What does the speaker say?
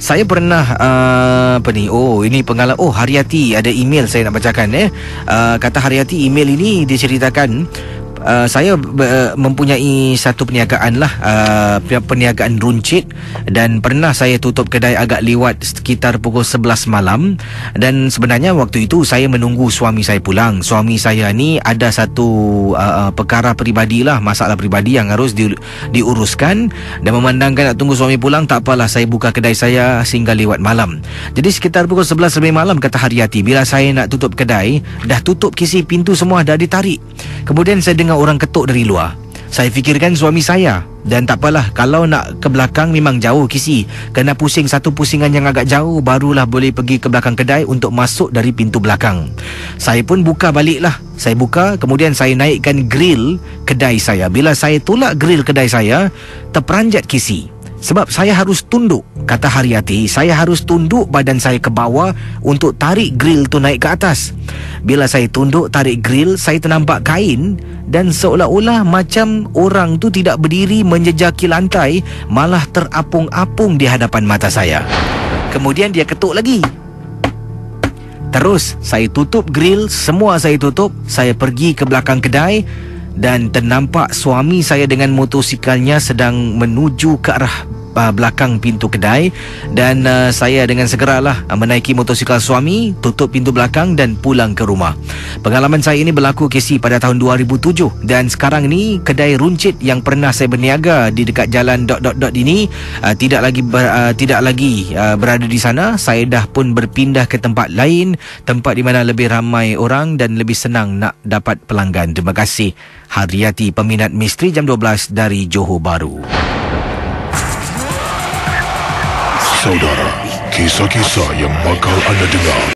Saya pernah ini pengalaman. Haryati ada email saya nak bacakan. Kata Haryati, email ini diceritakan saya mempunyai satu perniagaan lah, perniagaan runcit, dan pernah saya tutup kedai agak lewat sekitar pukul 11 malam. Dan sebenarnya waktu itu saya menunggu suami saya pulang. Suami saya ni ada satu perkara peribadi lah, masalah peribadi yang harus diuruskan, dan memandangkan nak tunggu suami pulang, tak apalah, saya buka kedai saya sehingga lewat malam. Jadi sekitar pukul 11 lebih malam, kata Haryati, bila saya nak tutup kedai, dah tutup kisi pintu semua, dah ditarik. Kemudian saya dengar orang ketuk dari luar. Saya fikirkan suami saya, dan tak apalah, kalau nak ke belakang memang jauh kisi, kena pusing satu pusingan yang agak jauh, barulah boleh pergi ke belakang kedai untuk masuk dari pintu belakang. Saya pun buka baliklah. Saya buka, kemudian saya naikkan grill kedai saya. Bila saya tolak grill kedai saya, terperanjat kisi. Sebab saya harus tunduk, kata Haryati, saya harus tunduk badan saya ke bawah untuk tarik grill tu naik ke atas. Bila saya tunduk tarik grill, saya ternampak kain, dan seolah-olah macam orang tu tidak berdiri menjejaki lantai, malah terapung-apung di hadapan mata saya. Kemudian dia ketuk lagi. Terus saya tutup grill, semua saya tutup. Saya pergi ke belakang kedai, dan ternampak suami saya dengan motosikalnya sedang menuju ke arah belakang pintu kedai. Dan saya dengan segeralah menaiki motosikal suami, tutup pintu belakang dan pulang ke rumah. Pengalaman saya ini berlaku Casey pada tahun 2007, dan sekarang ni kedai runcit yang pernah saya berniaga di dekat jalan ... ini tidak lagi berada di sana. Saya dah pun berpindah ke tempat lain, tempat di mana lebih ramai orang dan lebih senang nak dapat pelanggan. Terima kasih Haryati, peminat misteri jam 12 dari Johor Bahru. Saudara, kisah-kisah yang bakal anda dengar